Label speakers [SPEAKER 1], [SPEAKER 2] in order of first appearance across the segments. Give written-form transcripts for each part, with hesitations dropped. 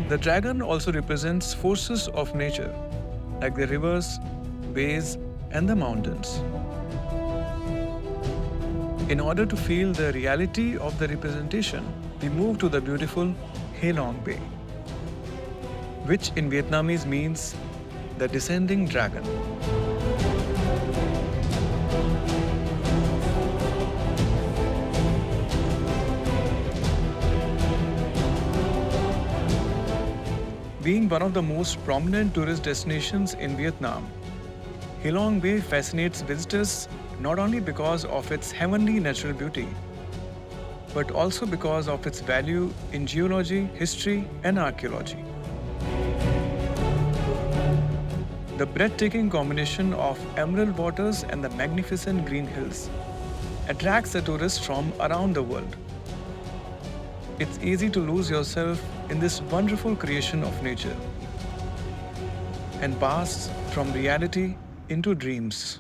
[SPEAKER 1] The dragon also represents forces of nature, like the rivers, bays, and the mountains. In order to feel the reality of the representation, we move to the beautiful Halong Bay, which in Vietnamese means the descending dragon. Being one of the most prominent tourist destinations in Vietnam, Halong Bay fascinates visitors not only because of its heavenly natural beauty, but also because of its value in geology, history, and archaeology. The breathtaking combination of emerald waters and the magnificent green hills attracts the tourists from around the world. It's easy to lose yourself in this wonderful creation of nature and pass from reality into dreams.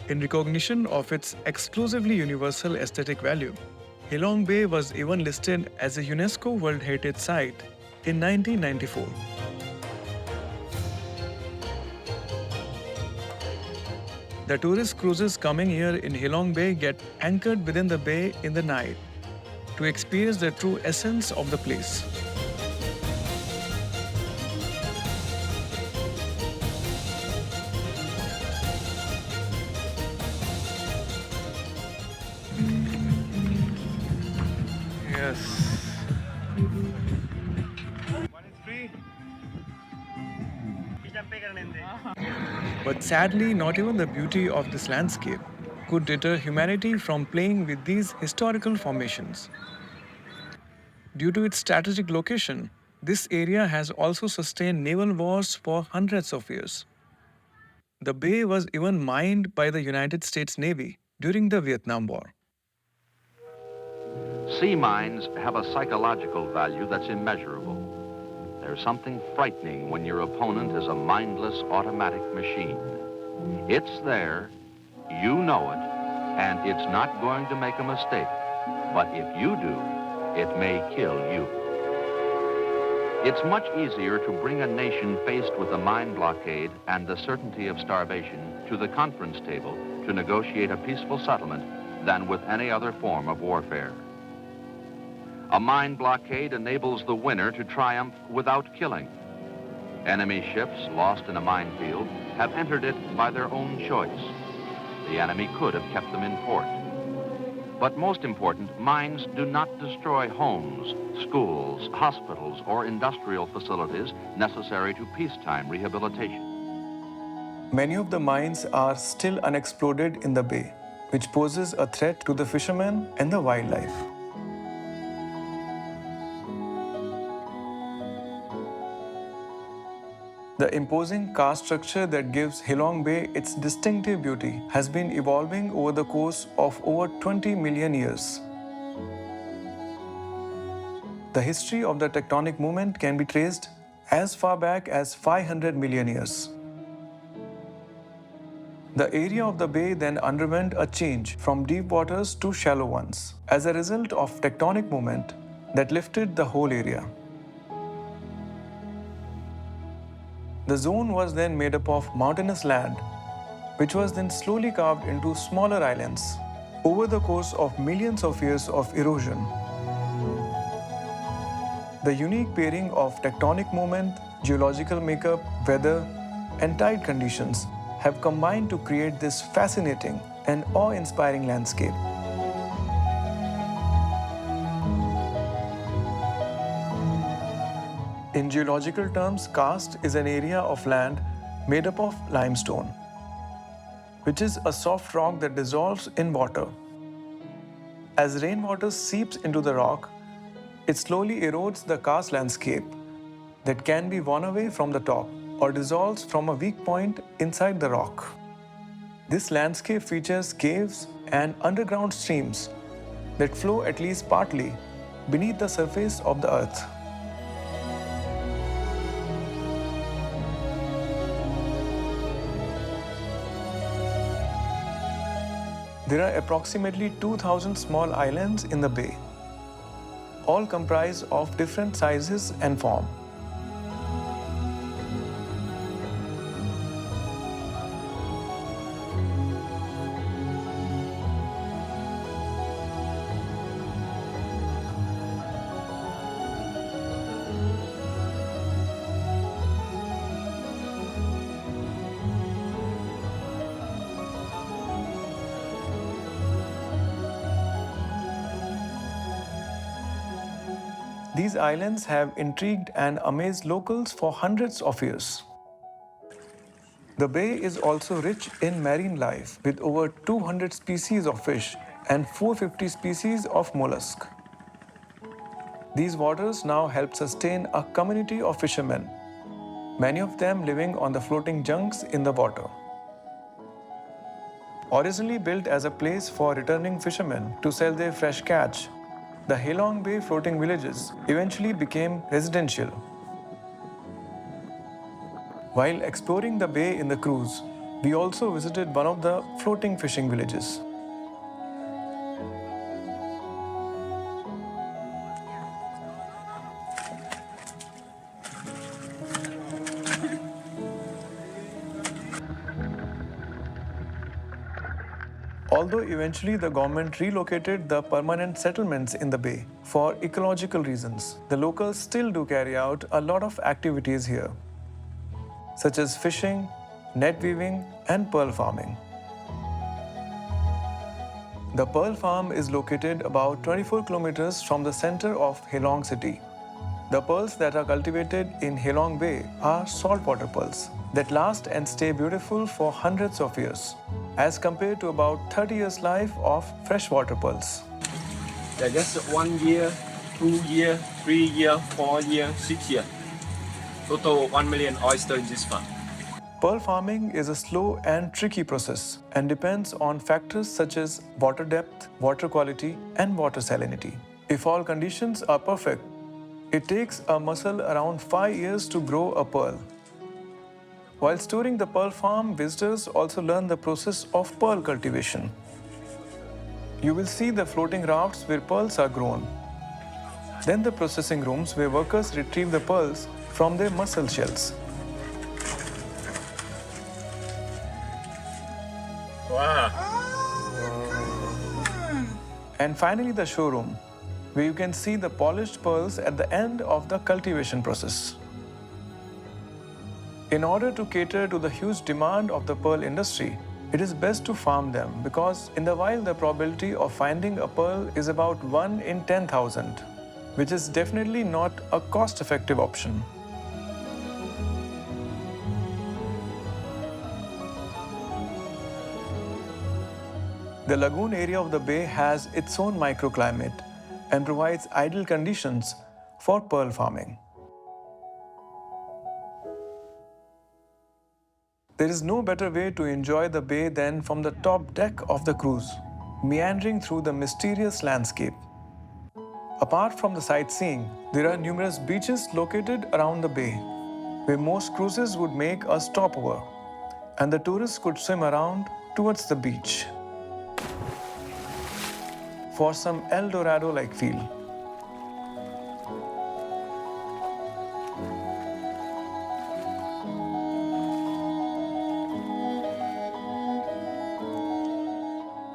[SPEAKER 1] In recognition of its exclusively universal aesthetic value, Halong Bay was even listed as a UNESCO World Heritage Site in 1994. The tourist cruises coming here in Halong Bay get anchored within the bay in the night to experience the true essence of the place. Yes.
[SPEAKER 2] One is free.
[SPEAKER 1] But sadly, not even the beauty of this landscape could deter humanity from playing with these historical formations. Due to its strategic location, this area has also sustained naval wars for hundreds of years. The bay was even mined by the United States Navy during the Vietnam War.
[SPEAKER 3] Sea mines have a psychological value that's immeasurable. There's something frightening when your opponent is a mindless automatic machine. It's there, you know it, and it's not going to make a mistake. But if you do, it may kill you. It's much easier to bring a nation faced with a mine blockade and the certainty of starvation to the conference table to negotiate a peaceful settlement than with any other form of warfare. A mine blockade enables the winner to triumph without killing. Enemy ships lost in a minefield have entered it by their own choice. The enemy could have kept them in port. But most important, mines do not destroy homes, schools, hospitals, or industrial facilities necessary to peacetime rehabilitation.
[SPEAKER 1] Many of the mines are still unexploded in the bay, which poses a threat to the fishermen and the wildlife. The imposing karst structure that gives Halong Bay its distinctive beauty has been evolving over the course of over 20 million years. The history of the tectonic movement can be traced as far back as 500 million years. The area of the bay then underwent a change from deep waters to shallow ones as a result of tectonic movement that lifted the whole area. The zone was then made up of mountainous land, which was then slowly carved into smaller islands over the course of millions of years of erosion. The unique pairing of tectonic movement, geological makeup, weather, and tide conditions have combined to create this fascinating and awe-inspiring landscape. In geological terms, karst is an area of land made up of limestone, which is a soft rock that dissolves in water. As rainwater seeps into the rock, it slowly erodes the karst landscape that can be worn away from the top or dissolves from a weak point inside the rock. This landscape features caves and underground streams that flow at least partly beneath the surface of the earth. There are approximately 2,000 small islands in the bay, all comprised of different sizes and form. These islands have intrigued and amazed locals for hundreds of years. The bay is also rich in marine life with over 200 species of fish and 450 species of mollusk. These waters now help sustain a community of fishermen, many of them living on the floating junks in the water. Originally built as a place for returning fishermen to sell their fresh catch, the Halong Bay floating villages eventually became residential. While exploring the bay in the cruise, we also visited one of the floating fishing villages. Although eventually the government relocated the permanent settlements in the bay for ecological reasons, the locals still do carry out a lot of activities here, such as fishing, net weaving, and pearl farming. The pearl farm is located about 24 kilometers from the center of Halong city. The pearls that are cultivated in Halong Bay are saltwater pearls that last and stay beautiful for hundreds of years, as compared to about 30 years life of freshwater pearls.
[SPEAKER 4] They're just 1 year, 2 year, 3 year, 4 year, 6 year. Total 1 million oyster in this farm.
[SPEAKER 1] Pearl farming is a slow and tricky process and depends on factors such as water depth, water quality, and water salinity. If all conditions are perfect, it takes a mussel around 5 years to grow a pearl. While touring the pearl farm, visitors also learn the process of pearl cultivation. You will see the floating rafts where pearls are grown. Then the processing rooms where workers retrieve the pearls from their mussel shells.
[SPEAKER 4] Wow.
[SPEAKER 1] And finally the showroom, where you can see the polished pearls at the end of the cultivation process. In order to cater to the huge demand of the pearl industry, it is best to farm them because in the wild the probability of finding a pearl is about 1 in 10,000, which is definitely not a cost-effective option. The lagoon area of the bay has its own microclimate and provides ideal conditions for pearl farming. There is no better way to enjoy the bay than from the top deck of the cruise, meandering through the mysterious landscape. Apart from the sightseeing, there are numerous beaches located around the bay, where most cruises would make a stopover, and the tourists could swim around towards the beach for some El Dorado-like feel.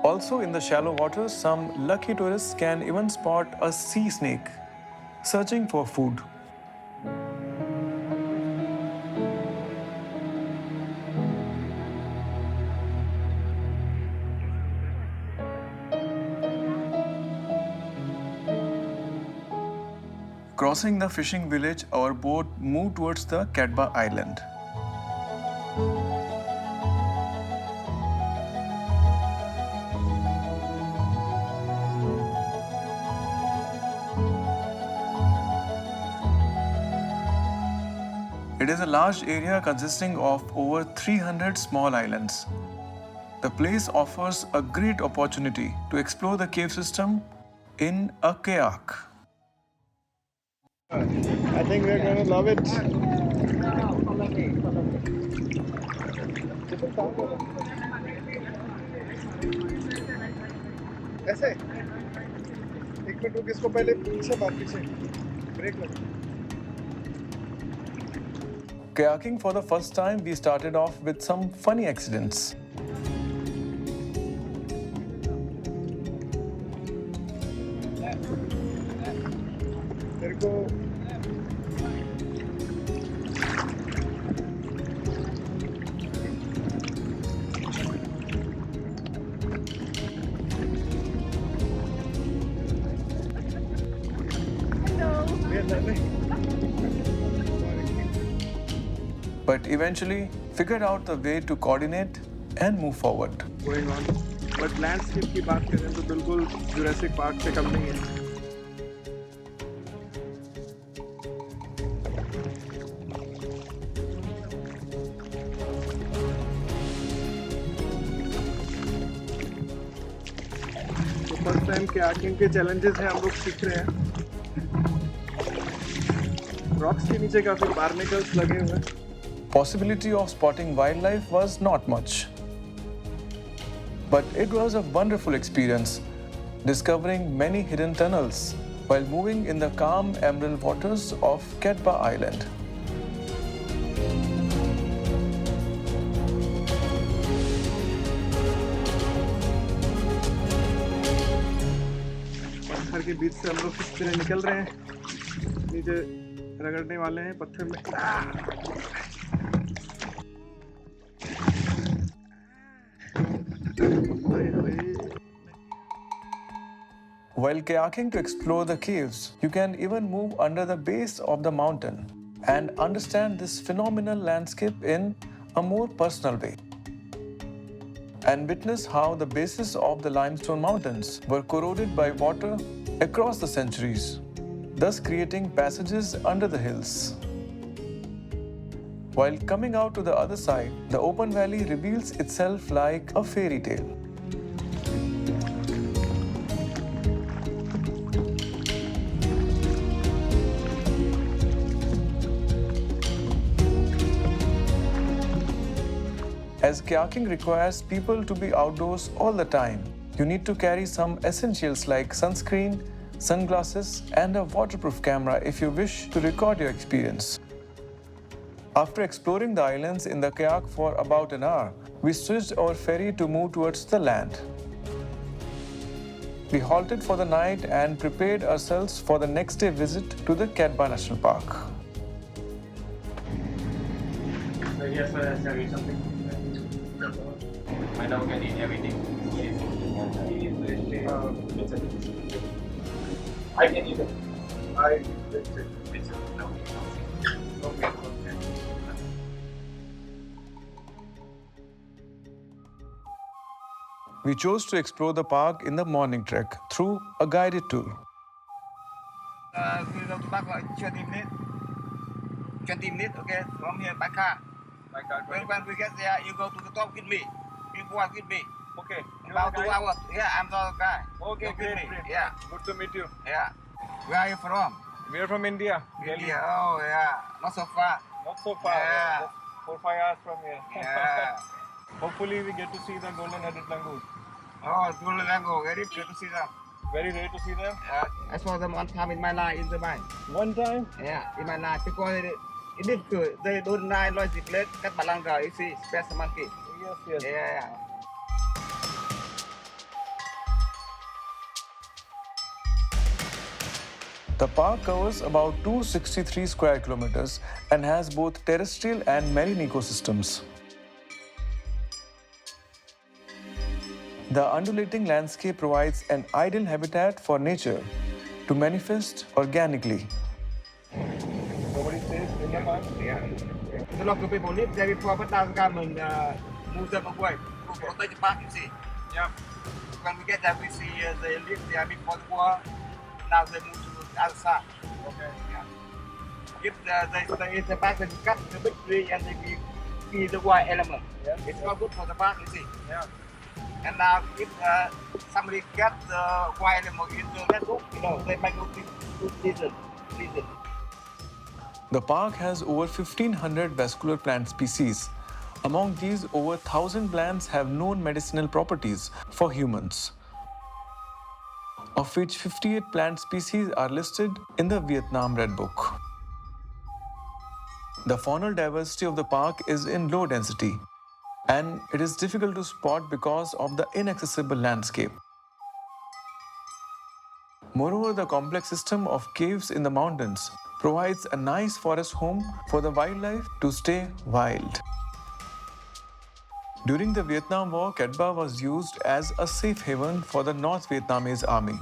[SPEAKER 1] Also in the shallow waters, some lucky tourists can even spot a sea snake searching for food. Crossing the fishing village, our boat moved towards the Katba Island. It is a large area consisting of over 300 small islands. The place offers a great opportunity to explore the cave system in a kayak.
[SPEAKER 2] I think we're gonna love it. ऐसे एक minute रुक, इसको पहले पीछे मार, पीछे break लगा.
[SPEAKER 1] Kayaking for the first time, we started off with some funny accidents.
[SPEAKER 2] तेरे को
[SPEAKER 1] But eventually figured out the way to coordinate and move forward.
[SPEAKER 2] going on. But landscape की बात करें तो बिल्कुल जुरासिक पार्क से कम नहीं है. तो फर्स्ट टाइम kayaking के challenges हैं, हम लोग सीख रहे हैं. रॉक्स के नीचे काफी बार्नेकल्स लगे हुए हैं.
[SPEAKER 1] Possibility of spotting wildlife was not much. But it was a wonderful experience, discovering many hidden tunnels while moving in the calm emerald waters of Ketba Island.
[SPEAKER 2] पत्थर के बीच से हम लोग किस तरह निकल रहे हैं. नीचे रगड़ने वाले हैं पत्थर में.
[SPEAKER 1] While kayaking to explore the caves, you can even move under the base of the mountain and understand this phenomenal landscape in a more personal way. And witness how the bases of the limestone mountains were corroded by water across the centuries, thus creating passages under the hills. While coming out to the other side, the open valley reveals itself like a fairy tale. As kayaking requires people to be outdoors all the time, you need to carry some essentials like sunscreen, sunglasses, and a waterproof camera if you wish to record your experience. After exploring the islands in the kayak for about an hour, we switched our ferry to move towards the land. We halted for the night and prepared ourselves for the next day visit to the Ketba National Park.
[SPEAKER 4] Yes, sir, I'll tell you something. My dog can eat everything. I can eat it.
[SPEAKER 1] We chose to explore the park in the morning trek through a guided tour.
[SPEAKER 5] We go to back like 20 minutes. 20 minutes, okay, from here by car.
[SPEAKER 4] My car.
[SPEAKER 5] When we get there, you go to the top with me. Before with me.
[SPEAKER 4] Okay.
[SPEAKER 5] About 2 hours. Yeah, I'm the guy.
[SPEAKER 4] Okay,
[SPEAKER 5] You with
[SPEAKER 4] great,
[SPEAKER 5] me.
[SPEAKER 4] great.
[SPEAKER 5] Yeah,
[SPEAKER 4] Good to meet you.
[SPEAKER 5] yeah. Where are you from?
[SPEAKER 4] We are from India. Delhi.
[SPEAKER 5] India. Oh, yeah. Not so far.
[SPEAKER 4] Not so far.
[SPEAKER 5] Yeah.
[SPEAKER 4] Just 4-5 hours from here.
[SPEAKER 5] Yeah.
[SPEAKER 4] Hopefully we get to see the golden-headed langoon.
[SPEAKER 5] Oh, Golden Lango. Very good to see them.
[SPEAKER 4] Very rare to see them.
[SPEAKER 5] Yeah. I saw them one time in my life in the mine.
[SPEAKER 4] One time.
[SPEAKER 5] Yeah, in my life. Because it is good. They don't lie logic. Cut balanga. You see, special monkey.
[SPEAKER 4] Yes, yes.
[SPEAKER 5] Yeah.
[SPEAKER 1] The park covers about 263 square kilometers and has both terrestrial and marine ecosystems. The undulating landscape provides an ideal habitat for nature to manifest organically.
[SPEAKER 4] Nobody stays in the park.
[SPEAKER 5] Yeah. A lot of people live there before, but now the government moved them away. To protect the park, you see.
[SPEAKER 4] Yeah.
[SPEAKER 5] When we get there, we see they live there before the war. Now they move to the other side.
[SPEAKER 4] Okay.
[SPEAKER 5] Yeah. If the park, they cut the big tree and they feed the wild element.
[SPEAKER 4] Yeah.
[SPEAKER 5] It's not good for the park, you see.
[SPEAKER 4] Yeah.
[SPEAKER 5] And now if somebody get the wild element in the network, they might go to season.
[SPEAKER 1] The park has over 1,500 vascular plant species. Among these, over 1,000 plants have known medicinal properties for humans. of which 58 plant species are listed in the Vietnam Red Book. The faunal diversity of the park is in low density, and it is difficult to spot because of the inaccessible landscape. Moreover, the complex system of caves in the mountains provides a nice forest home for the wildlife to stay wild. During the Vietnam War, Cat Ba was used as a safe haven for the North Vietnamese army.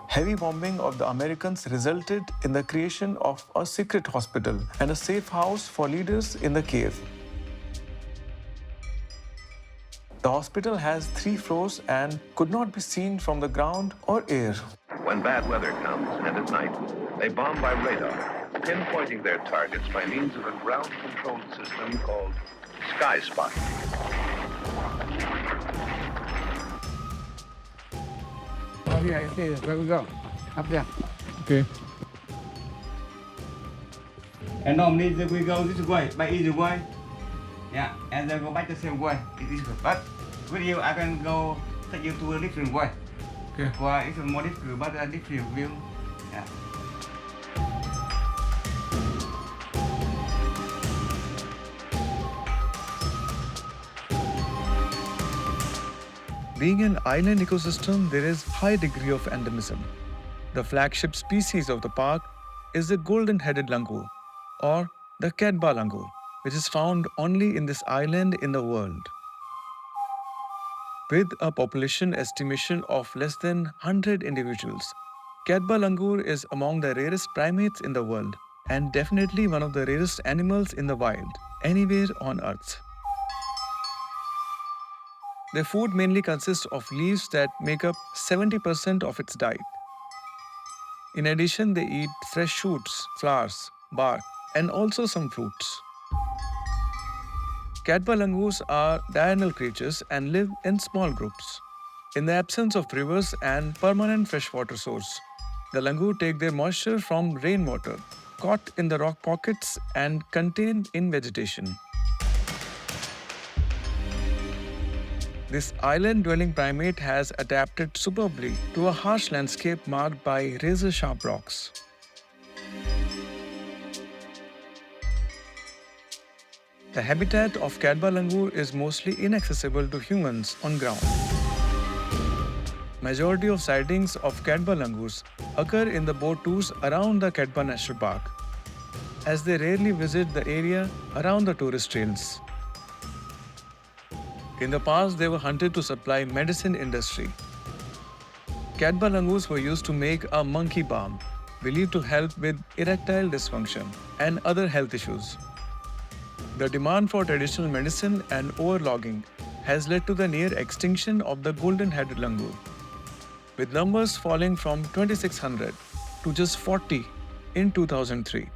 [SPEAKER 1] Heavy bombing of the Americans resulted in the creation of a secret hospital and a safe house for leaders in the cave. The hospital has 3 floors and could not be seen from the ground or air.
[SPEAKER 6] When bad weather comes, and at night, they bomb by radar, pinpointing their targets by means of a ground-controlled system called Sky Spot.
[SPEAKER 7] Okay, where we go? Up there.
[SPEAKER 2] Okay.
[SPEAKER 7] And normally we go this way, by either way. Yeah, and then go back the same way. It is good. But with you, I can go take you to a different way.
[SPEAKER 2] Okay.
[SPEAKER 7] Well, it's a more difficult, but a different view. Yeah.
[SPEAKER 1] Being an island ecosystem, there is high degree of endemism. The flagship species of the park is the golden-headed langur, or the Cat Ba langur, which is found only in this island in the world. With a population estimation of less than 100 individuals, Cat Ba langur is among the rarest primates in the world and definitely one of the rarest animals in the wild, anywhere on Earth. Their food mainly consists of leaves that make up 70% of its diet. In addition, they eat fresh shoots, flowers, bark, and also some fruits. Cat Ba langurs are diurnal creatures and live in small groups. In the absence of rivers and permanent freshwater source, the langur take their moisture from rainwater, caught in the rock pockets and contained in vegetation. This island-dwelling primate has adapted superbly to a harsh landscape marked by razor-sharp rocks. The habitat of Cat Ba langur is mostly inaccessible to humans on ground. Majority of sightings of Cat Ba langurs occur in the boat tours around the Cat Ba National Park, as they rarely visit the area around the tourist trails. In the past, they were hunted to supply medicine industry. Cat Ba langurs were used to make a monkey balm, believed to help with erectile dysfunction and other health issues. The demand for traditional medicine and overlogging has led to the near extinction of the golden-headed langur, with numbers falling from 2,600 to just 40 in 2003.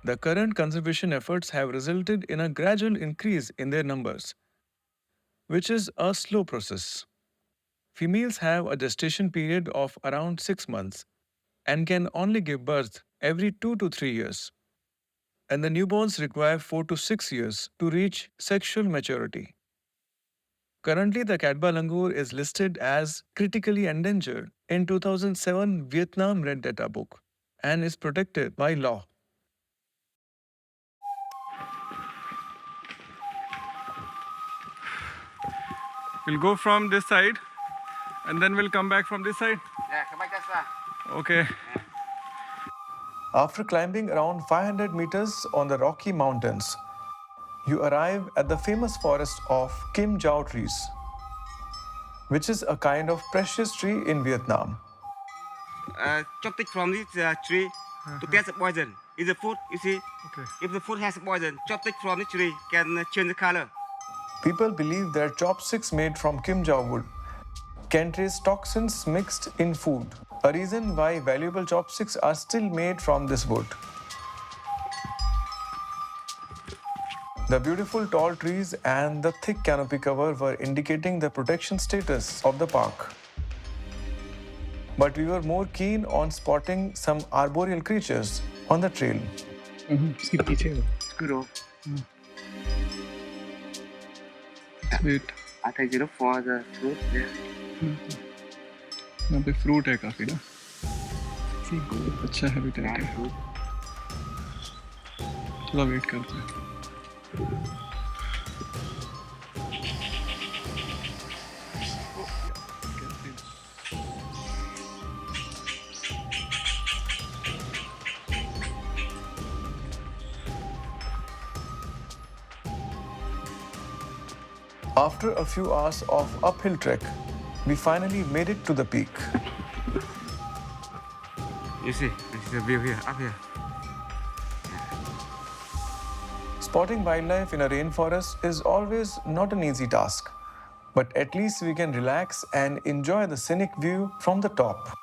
[SPEAKER 1] The current conservation efforts have resulted in a gradual increase in their numbers, which is a slow process. Females have a gestation period of around 6 months and can only give birth every 2 to 3 years. And the newborns require 4 to 6 years to reach sexual maturity. Currently, the Cat Ba langur is listed as critically endangered in 2007 Vietnam Red Data Book and is protected by law.
[SPEAKER 2] We'll go from this side and then we'll come back from this side.
[SPEAKER 7] Yeah, come back that side.
[SPEAKER 2] Okay.
[SPEAKER 1] After climbing around 500 meters on the Rocky Mountains, you arrive at the famous forest of Kim Jau trees, which is a kind of precious tree in Vietnam.
[SPEAKER 7] Chop it from this tree to test the poison. Is the food, you see,
[SPEAKER 2] Okay.
[SPEAKER 7] if the food has poison, chop it from the tree can change the color.
[SPEAKER 1] People believe that chopsticks made from Kim Jau wood can trace toxins mixed in food, a reason why valuable chopsticks are still made from this wood. The beautiful tall trees and the thick canopy cover were indicating the protection status of the park. But we were more keen on spotting some arboreal creatures on the trail.
[SPEAKER 2] इसके पीछे हो.
[SPEAKER 7] Good.
[SPEAKER 2] Sweet.
[SPEAKER 7] I take it for the fruit. Yeah.
[SPEAKER 2] यहाँ पे fruit है काफी ना, अच्छा habitat है। थोड़ा वेट करते हैं।
[SPEAKER 1] After a few hours of uphill trek, we finally made it to the peak.
[SPEAKER 7] You see, this is the view here, up here.
[SPEAKER 1] Spotting wildlife in a rainforest is always not an easy task, but at least we can relax and enjoy the scenic view from the top.